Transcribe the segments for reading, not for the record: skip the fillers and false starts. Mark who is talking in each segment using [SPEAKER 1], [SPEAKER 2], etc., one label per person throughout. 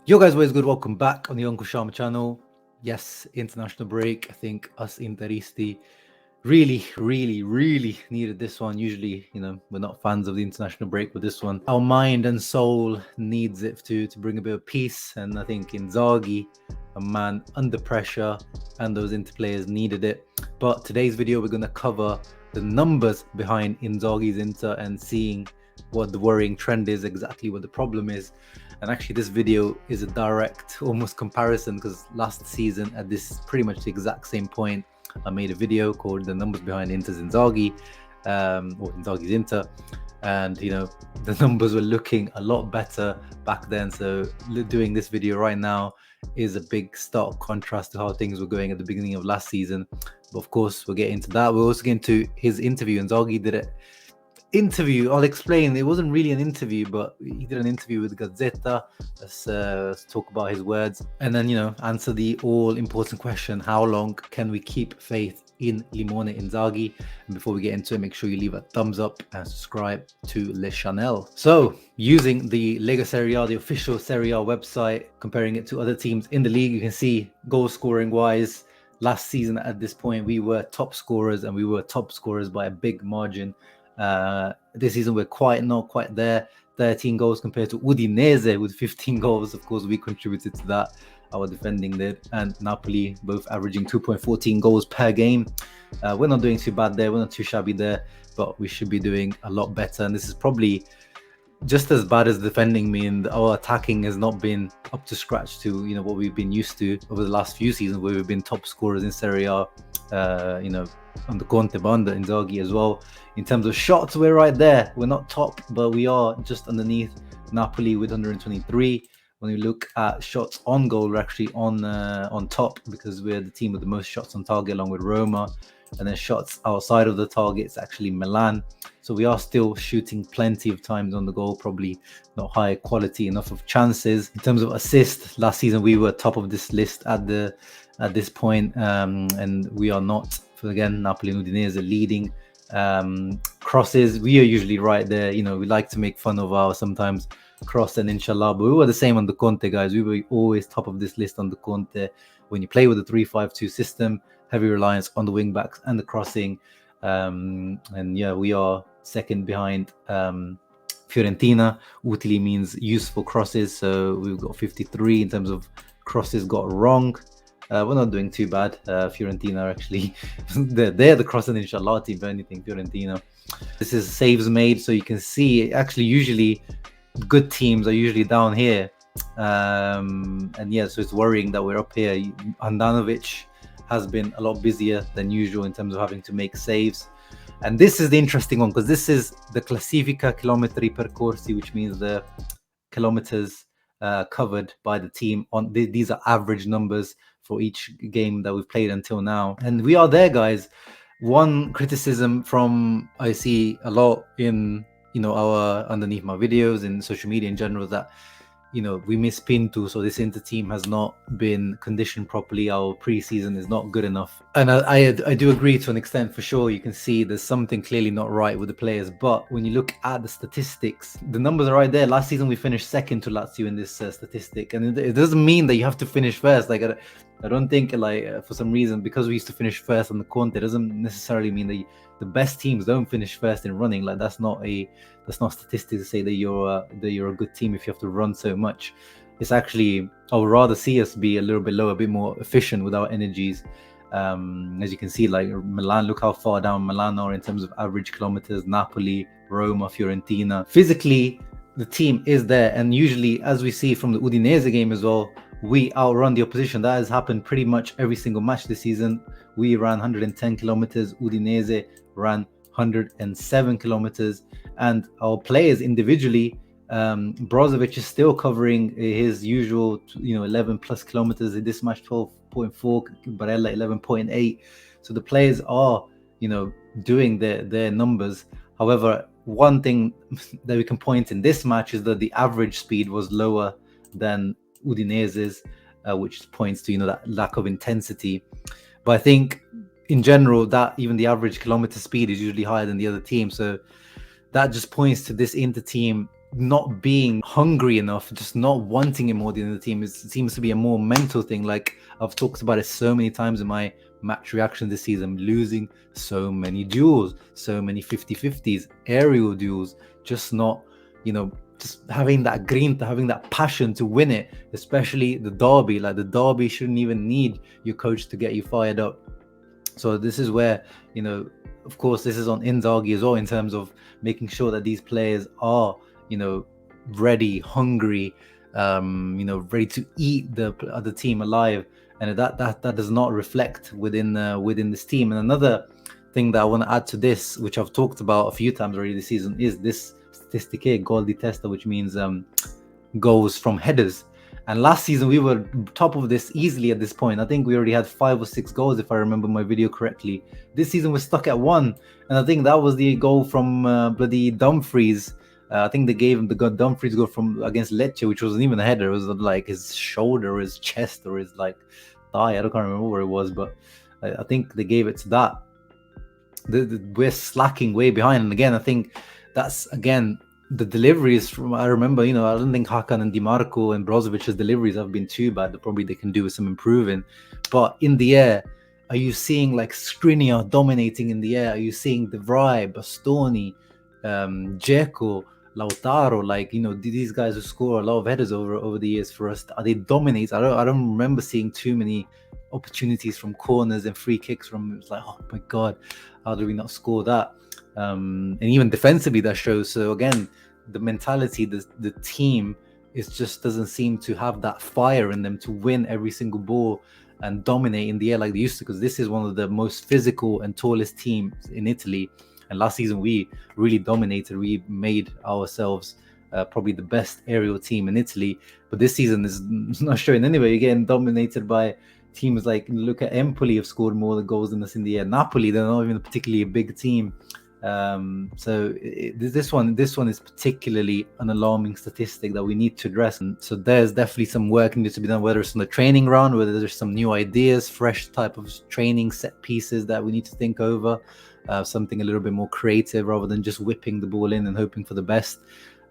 [SPEAKER 1] Yo guys, what is good? Welcome back on the Uncle Sharma channel. Yes, international break. I think us Interisti really needed this one. Usually, we're not fans of the international break, but this one, our mind and soul needs it to bring a bit of peace. And I think Inzaghi, a man under pressure, and those Inter players needed it. But today's video, we're going to cover the numbers behind Inzaghi's Inter and seeing what the worrying trend is, exactly what the problem is. And actually this video is a direct almost comparison, because last season at this pretty much the exact same point I made a video called The Numbers Behind Inter's Inzaghi, or Inzaghi's Inter, and the numbers were looking a lot better back then. So doing this video right now is a big stark contrast to how things were going at the beginning of last season. But of course we'll get into that. We'll also get into his interview. Inzaghi did it interview. I'll explain. It wasn't really an interview, but he did an interview with Gazzetta. Let's talk about his words, and then answer the all-important question: how long can we keep faith in Limone Inzaghi? And before we get into it, make sure you leave a thumbs up and subscribe to Le Chanel. So, using the Lega Serie A, the official Serie A website, comparing it to other teams in the league, you can see goal scoring wise, last season at this point we were top scorers, and we were top scorers by a big margin. This season we're not quite there. 13 goals compared to Udinese with 15 goals. Of course, we contributed to that. Our defending did, and Napoli both averaging 2.14 goals per game. We're not doing too bad there. We're not too shabby there, but we should be doing a lot better. And this is probably just as bad as defending, mean our attacking has not been up to scratch to what we've been used to over the last few seasons, where we've been top scorers in Serie A, under Conte, Banda, Inzaghi as well. In terms of shots, we're right there. We're not top, but we are just underneath Napoli with 123. When we look at shots on goal, we're actually on top, because we're the team with the most shots on target, along with Roma. And then shots outside of the target, it's actually Milan. So we are still shooting plenty of times on the goal, probably not high quality enough of chances. In terms of assists, last season we were top of this list at this point, and we are not. So again, Napoli and Udinese are leading. Crosses, we are usually right there. We like to make fun of our sometimes cross and inshallah, but we were the same on the Conte, guys. We were always top of this list on the Conte. When you play with the 3-5-2 system, heavy reliance on the wing backs and the crossing, and yeah, we are second behind Fiorentina. Utili means useful crosses, so we've got 53 in terms of crosses got wrong. We're not doing too bad. Fiorentina are actually they're the crossing inshallah team, if anything. Fiorentina. This is saves made, so you can see actually usually good teams are usually down here, and yeah, so it's worrying that we're up here. Handanovic has been a lot busier than usual in terms of having to make saves. And this is the interesting one, because this is the Classifica Chilometri Percorsi, which means the kilometers covered by the team. These are average numbers for each game that we've played until now. And we are there, guys. One criticism from I see a lot in our underneath my videos in social media in general, that we miss Pinto, so this Inter team has not been conditioned properly. Our pre-season is not good enough, and I do agree to an extent. For sure, you can see there's something clearly not right with the players. But when you look at the statistics, the numbers are right there. Last season we finished second to Lazio in this statistic, and it doesn't mean that you have to finish first. Like I don't think for some reason, because we used to finish first on the Conte, it doesn't necessarily mean that the best teams don't finish first in running. Like that's not statistics to say that you're a good team if you have to run so much. It's actually, I would rather see us be a little bit lower, a bit more efficient with our energies. As you can see, like Milan, look how far down Milan are in terms of average kilometers. Napoli, Roma, Fiorentina. Physically, the team is there, and usually, as we see from the Udinese game as well, we outrun the opposition. That has happened pretty much every single match this season. We ran 110 kilometers. Udinese ran 107 kilometers, and our players individually, Brozovic is still covering his usual 11 plus kilometers in this match, 12.4, Barella 11.8. So the players are doing their numbers. However, one thing that we can point in this match is that the average speed was lower than Udinese's, which points to that lack of intensity. But I think in general that even the average kilometer speed is usually higher than the other team, so that just points to this Inter team not being hungry enough, just not wanting it more than the team. It seems to be a more mental thing. Like I've talked about it so many times in my match reaction this season, losing so many duels, so many 50-50s, aerial duels, just not, just having that grinta, having that passion to win it, especially the derby. Like the derby shouldn't even need your coach to get you fired up. So this is where, of course, this is on Inzaghi as well, in terms of making sure that these players are, ready, hungry, ready to eat the other team alive, and that does not reflect within this team. And another thing that I want to add to this, which I've talked about a few times already this season, is this statistic here, goal di testa, which means goals from headers. And last season we were top of this easily at this point. I think we already had 5 or 6 goals, if I remember my video correctly. This season we're stuck at 1, and I think that was the goal from bloody Dumfries. I think they gave him the Dumfries goal from against Lecce, which wasn't even a header. It was like his shoulder, or his chest, or his like thigh. I don't remember where it was, but I think they gave it to that. We're slacking way behind, and again, I think that's again the deliveries from. I remember, I don't think Hakan and Di Marco and Brozovic's deliveries have been too bad. Probably they can do with some improving, but in the air, are you seeing like Skriniar dominating in the air? Are you seeing De Vrij, Bastoni, Dzeko, Lautaro? Like, these guys who score a lot of headers over the years for us, are they dominate? I don't remember seeing too many opportunities from corners and free kicks from. It was like, oh my god, how did we not score that? And even defensively that shows. So again, the mentality, the team just doesn't seem to have that fire in them to win every single ball and dominate in the air like they used to, because this is one of the most physical and tallest teams in Italy. And last season we really dominated. We made ourselves probably the best aerial team in Italy, but this season is not showing anyway. You're getting dominated by teams like, look at Empoli, have scored more goals than us in the air. Napoli, they're not even particularly a big team. So this one is particularly an alarming statistic that we need to address. And so there's definitely some work needs to be done, whether it's on the training ground, whether there's some new ideas, fresh type of training set pieces that we need to think over, something a little bit more creative rather than just whipping the ball in and hoping for the best.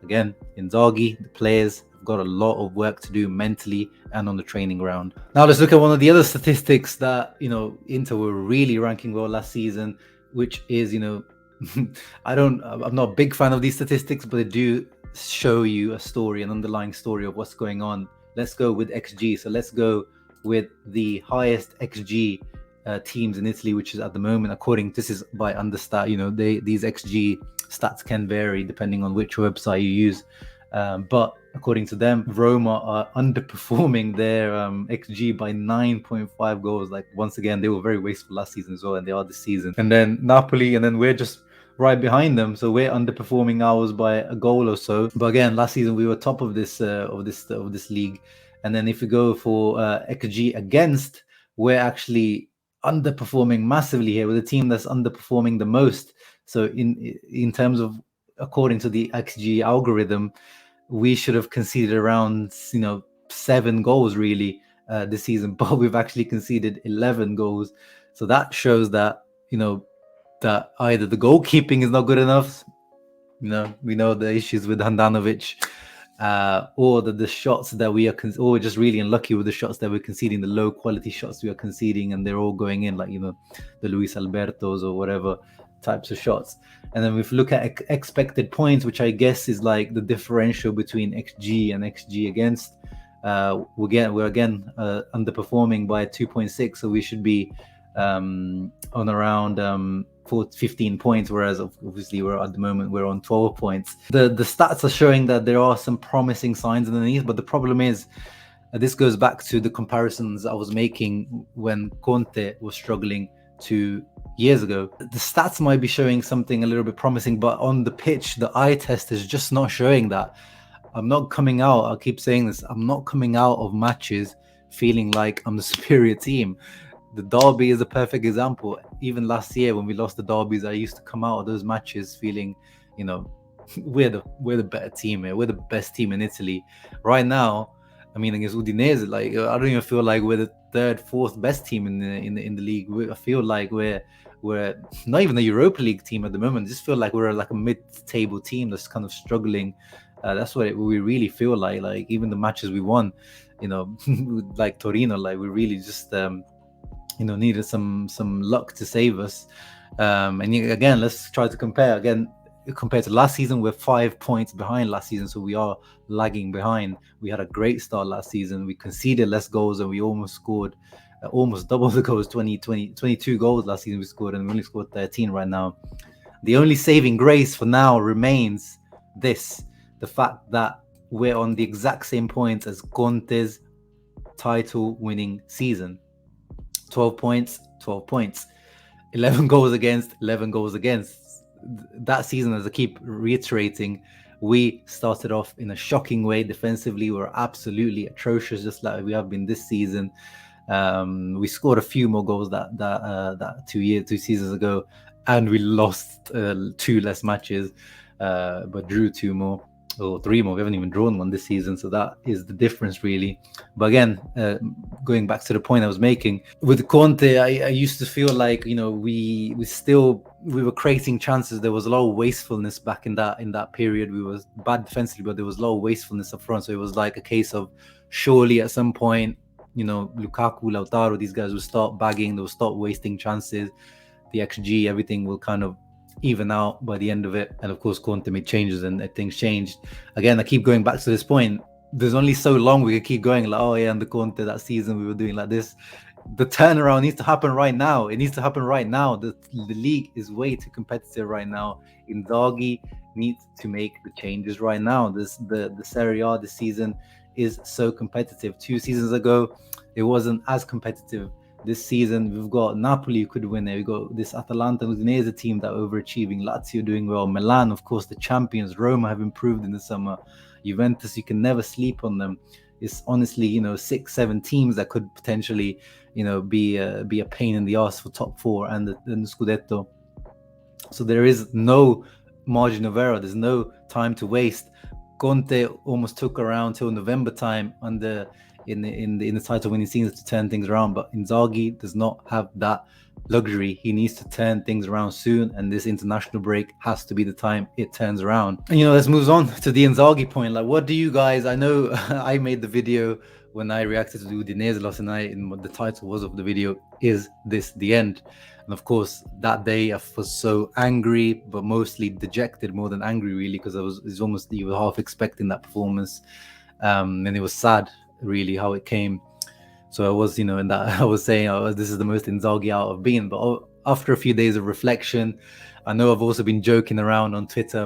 [SPEAKER 1] Again, Inzaghi, the players have got a lot of work to do mentally and on the training ground. Now let's look at one of the other statistics that, Inter were really ranking well last season, which is, I'm not a big fan of these statistics, but they do show you a story, an underlying story of what's going on. Let's go with XG. So let's go with the highest XG teams in Italy, which is at the moment, according, this is by Understat, these XG stats can vary depending on which website you use. But according to them, Roma are underperforming their XG by 9.5 goals. Like, once again, they were very wasteful last season as well, and they are this season. And then Napoli, and then we're just right behind them, so we're underperforming ours by a goal or so. But again, last season we were top of this league. And then if we go for XG against, we're actually underperforming massively here. We're the team that's underperforming the most. So in terms of, according to the XG algorithm, we should have conceded around 7 goals really this season, but we've actually conceded 11 goals. So that shows that that either the goalkeeping is not good enough, we know the issues with Handanovic, or that the shots that we are or we're just really unlucky with the shots that we're conceding, the low quality shots we are conceding, and they're all going in, like the Luis Albertos or whatever types of shots. And then if we look at expected points, which I guess is like the differential between XG and XG against, we're again underperforming by 2.6, so we should be on around 15 points, whereas obviously we're at the moment we're on 12 points. The stats are showing that there are some promising signs underneath, but the problem is this goes back to the comparisons I was making when Conte was struggling 2 years ago. The stats might be showing something a little bit promising, but on the pitch, the eye test is just not showing that. I'm not coming out, I keep saying this, I'm not coming out of matches feeling like I'm the superior team. The derby is a perfect example. Even last year when we lost the derbies, I used to come out of those matches feeling, we're the better team here. We're the best team in Italy. Right now, I mean, against Udinese, like, I don't even feel like we're the third, fourth best team in the league. I feel like we're not even a Europa League team at the moment. I just feel like we're like a mid-table team that's kind of struggling That's what we really feel like. Like even the matches we won, you know, like Torino, like we really just needed some luck to save us. And again, let's try to compare again. Compared to last season, we're 5 points behind last season, so we are lagging behind. We had a great start last season. We conceded less goals, and we almost scored almost double the goals. 22 goals last season we scored, and we only scored 13 right now. The only saving grace for now remains the fact that we're on the exact same points as Conte's title winning season. 12 points, 12 points. 11 goals against, 11 goals against. That season, as I keep reiterating, we started off in a shocking way. Defensively, we were absolutely atrocious, just like we have been this season. We scored a few more goals that 2 seasons ago, and we lost 2 less matches, but drew 2 more or 3 more. We haven't even drawn one this season, so that is the difference, really. But again, going back to the point I was making with Conte, I used to feel like we were creating chances. There was a lot of wastefulness back in that period. We were bad defensively, but there was a lot of wastefulness up front. So it was like a case of surely at some point, Lukaku, Lautaro, these guys will start bagging. They'll start wasting chances. The XG, everything will kind of even out by the end of it. And of course, Conte made changes and things changed. Again, I keep going back to this point. There's only so long we could keep going like, oh yeah, under Conte that season we were doing like this. The turnaround needs to happen right now. It needs to happen right now. The league is way too competitive right now. Inzaghi needs to make the changes right now. The Serie A this season is so competitive. 2 seasons ago, it wasn't as competitive. This season, we've got Napoli who could win it. We've got this Atalanta Udinese team that are overachieving. Lazio doing well. Milan, of course, the champions. Roma have improved in the summer. Juventus, you can never sleep on them. It's honestly, 6-7 teams that could potentially, be a pain in the ass for top 4 and the Scudetto. So there is no margin of error. There's no time to waste. Conte almost took around till November time in the title winning season to turn things around, but Inzaghi does not have that luxury. He needs to turn things around soon, and this international break has to be the time it turns around. And let's move on to the Inzaghi point. Like, what do you guys? I know I made the video when I reacted to the Udinese last night, and what the title was of the video is "This the End?" And of course, that day I was so angry, but mostly dejected more than angry, really, because you were half expecting that performance, and it was sad, really, how it came. So I was, and that I was saying, this is the most Inzaghi out I've been. But after a few days of reflection, I know I've also been joking around on Twitter,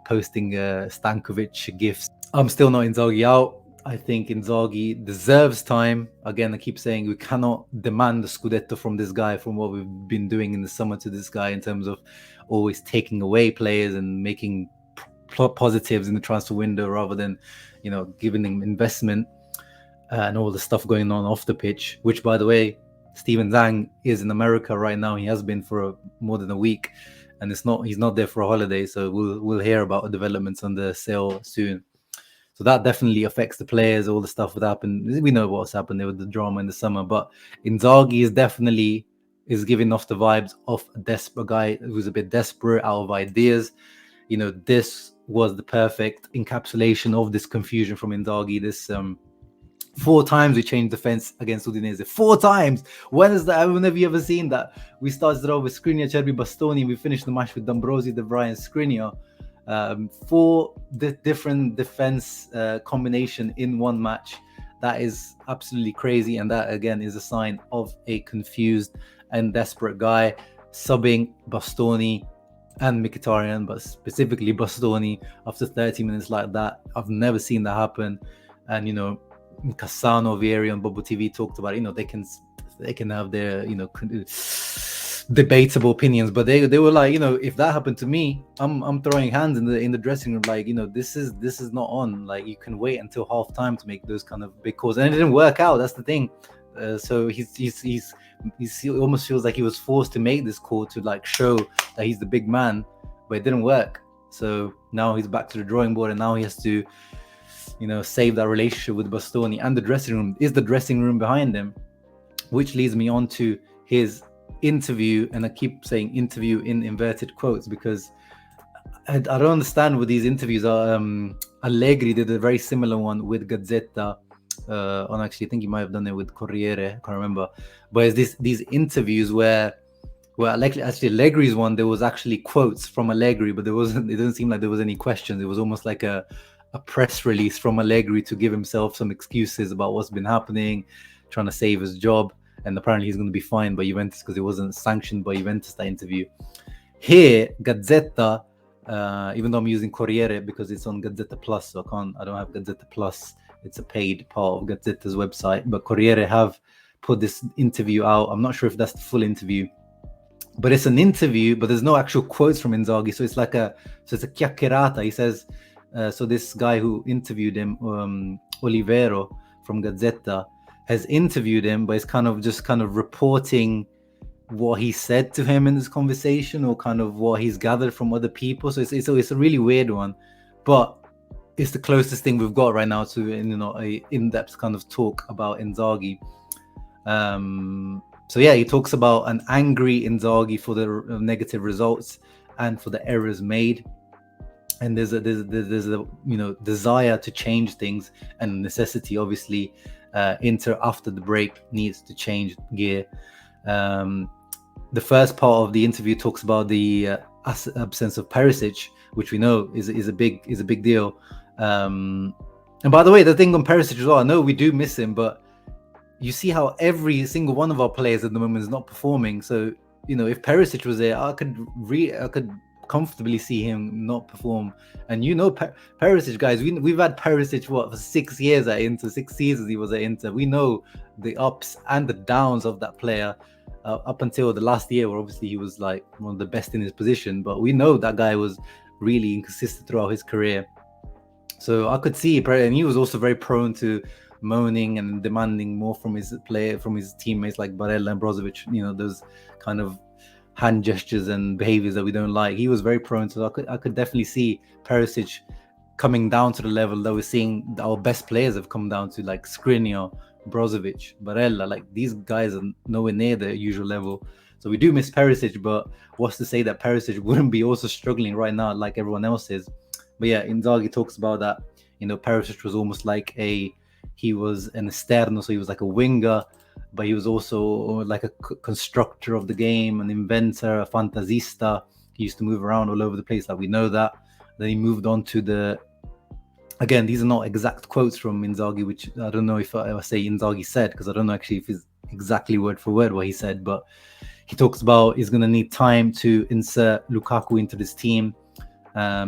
[SPEAKER 1] posting Stankovic gifs. I'm still not Inzaghi out. I think Inzaghi deserves time. Again, I keep saying we cannot demand the Scudetto from this guy, from what we've been doing in the summer to this guy, in terms of always taking away players and making positives in the transfer window rather than, giving them investment and all the stuff going on off the pitch. Which, by the way, Steven Zhang is in America right now. He has been for more than a week, and he's not there for a holiday. So we'll hear about developments on the sale soon. So that definitely affects the players, all the stuff that happened. We know what's happened there with the drama in the summer, but Inzaghi is giving off the vibes of a desperate guy who's a bit desperate, out of ideas. This was the perfect encapsulation of this confusion from Inzaghi. This 4 times we changed defense against Udinese. 4 times. When is that? When have you ever seen that? We started off with Skriniar, Cherby, Bastoni. We finished the match with D'Ambrosio, De Vrij, and Skriniar. 4 different defense combination in one match. That is absolutely crazy, and that again is a sign of a confused and desperate guy. Subbing Bastoni and Mkhitaryan, but specifically Bastoni after 30 minutes like that. I've never seen that happen. And Cassano, Vieri, and Bobo TV talked about they can have their debatable opinions, but they were like, if that happened to me, I'm throwing hands in the dressing room, like, this is not on. Like, you can wait until half time to make those kind of big calls, and it didn't work out. That's the thing. So he almost feels like he was forced to make this call to like show that he's the big man, but it didn't work. So now he's back to the drawing board, and now he has to save that relationship with Bastoni. And the dressing room is the dressing room behind him, which leads me on to his interview. And I keep saying interview in inverted quotes, because I don't understand with these interviews. Allegri did a very similar one with Gazzetta. On actually, I think he might have done it with Corriere. I can't remember. But it's these interviews where actually Allegri's one, there was actually quotes from Allegri, but there wasn't. It doesn't seem like there was any questions. It was almost like a press release from Allegri to give himself some excuses about what's been happening, trying to save his job, and apparently he's going to be fined by Juventus because it wasn't sanctioned by Juventus, that interview. Here, Gazzetta, even though I'm using Corriere because it's on Gazzetta Plus, so I don't have Gazzetta Plus. It's a paid part of Gazzetta's website, but Corriere have put this interview out. I'm not sure if that's the full interview, but it's an interview, but there's no actual quotes from Inzaghi. So it's it's a chiacchierata. He says, so this guy who interviewed him, Olivero from Gazzetta, has interviewed him, but it's kind of reporting what he said to him in this conversation, or kind of what he's gathered from other people. So it's a really weird one, but it's the closest thing we've got right now to a in-depth kind of talk about Inzaghi. So yeah, he talks about an angry Inzaghi for the negative results and for the errors made, and there's a desire to change things and necessity. Obviously, Inter after the break needs to change gear. The first part of the interview talks about the absence of Perisic, which we know is a big deal. And by the way, the thing on Perisic as well, I know we do miss him, but you see how every single one of our players at the moment is not performing. So if Perisic was there, I could comfortably see him not perform. And Perisic, guys, we've had Perisic for 6 years at Inter, 6 seasons he was at Inter. We know the ups and the downs of that player. Up until the last year, where obviously he was like one of the best in his position, but we know that guy was really inconsistent throughout his career. So I could see, and he was also very prone to moaning and demanding more from his teammates like Barella and Brozovic. Those kind of hand gestures and behaviors that we don't like. He was very prone to. I could definitely see Perisic coming down to the level that we're seeing our best players have come down to, like Skriniar, Brozovic, Barella. Like, these guys are nowhere near their usual level. So we do miss Perisic, but what's to say that Perisic wouldn't be also struggling right now like everyone else is? But yeah, Inzaghi talks about that. Perisic was almost like he was an esterno, so he was like a winger, but he was also like a constructor of the game, an inventor, a fantasista. He used to move around all over the place, like we know that. Then he moved on to again, these are not exact quotes from Inzaghi, which I don't know if I say Inzaghi said, because I don't know actually if it's exactly word for word what he said, but he talks about he's going to need time to insert Lukaku into this team,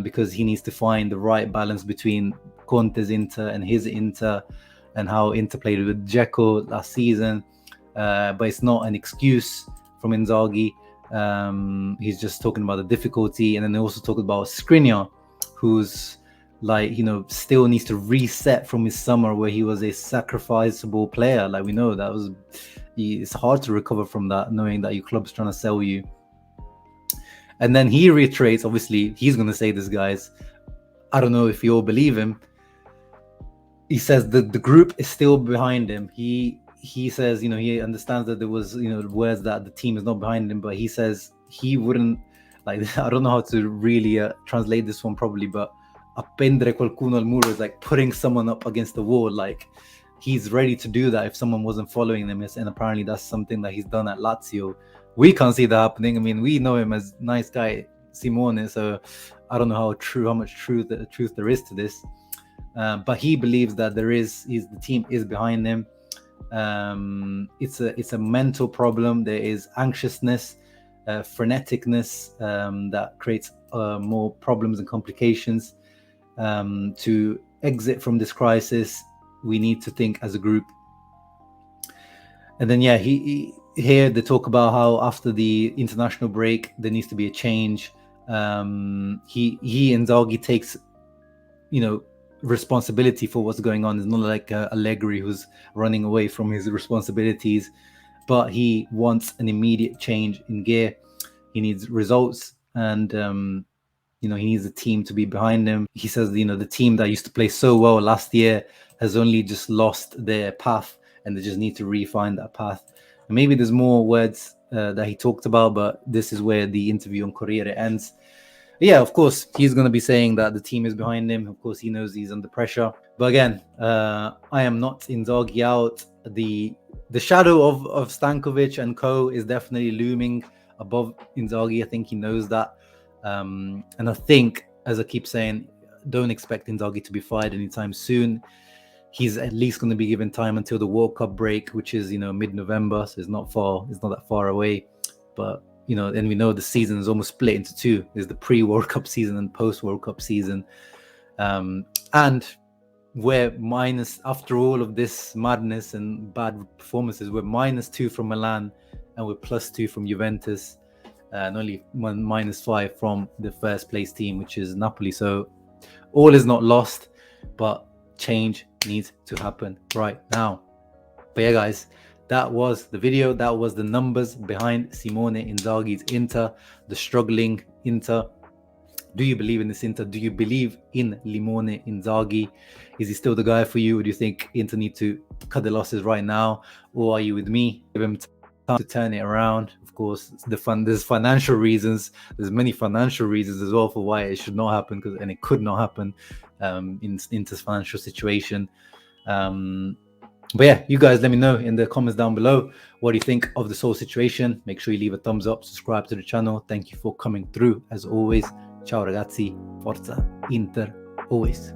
[SPEAKER 1] because he needs to find the right balance between Conte's Inter and his Inter, and how Inter played with Dzeko last season. But it's not an excuse from Inzaghi. He's just talking about the difficulty. And then they also talk about Skriniar, who's still needs to reset from his summer where he was a sacrificeable player. Like, we know that it's hard to recover from that, knowing that your club's trying to sell you. And then he reiterates, obviously he's going to say this, guys, I don't know if you all believe him. He says that the group is still behind him. He says, he understands that there was, words that the team is not behind him, but he says he wouldn't, like, I don't know how to really translate this one properly, but appendere qualcuno al muro is like putting someone up against the wall. Like, he's ready to do that if someone wasn't following them, and apparently that's something that he's done at Lazio. We can't see that happening. I mean, we know him as nice guy Simone, so I don't know how much truth there is to this. But he believes that the team is behind him. It's a mental problem. There is anxiousness, freneticness that creates more problems and complications. To exit from this crisis, we need to think as a group. And then here they talk about how after the international break there needs to be a change. Inzaghi takes responsibility for what's going on. It's not like Allegri who's running away from his responsibilities, but he wants an immediate change in gear. He needs results, and he needs a team to be behind him. He says, the team that used to play so well last year has only just lost their path, and they just need to refine that path. And maybe there's more words that he talked about, but this is where the interview on Corriere ends. Yeah, of course, he's going to be saying that the team is behind him. Of course, he knows he's under pressure. But again, I am not Inzaghi out. The shadow of Stankovic and co is definitely looming above Inzaghi. I think he knows that. And I think, as I keep saying, don't expect Inzaghi to be fired anytime soon. He's at least going to be given time until the World Cup break, which is, mid-November. So it's not that far away. But and we know the season is almost split into two. There's the pre-World Cup season and post-World Cup season. And we're minus, after all of this madness and bad performances, we're -2 from Milan and we're +2 from Juventus, and only -5 from the first place team, which is Napoli. So all is not lost, but change needs to happen right now. But yeah, guys, that was the video. That was the numbers behind Simone Inzaghi's Inter, the struggling Inter. Do you believe in this Inter? Do you believe in Simone Inzaghi? Is he still the guy for you? Or do you think Inter need to cut the losses right now? Or are you with me? Give him time to turn it around. Of course, there's financial reasons. There's many financial reasons as well for why it should not happen, and it could not happen in Inter's financial situation. But yeah, you guys let me know in the comments down below. What do you think of this whole situation? Make sure you leave a thumbs up, subscribe to the channel. Thank you for coming through as always. Ciao ragazzi, forza Inter always.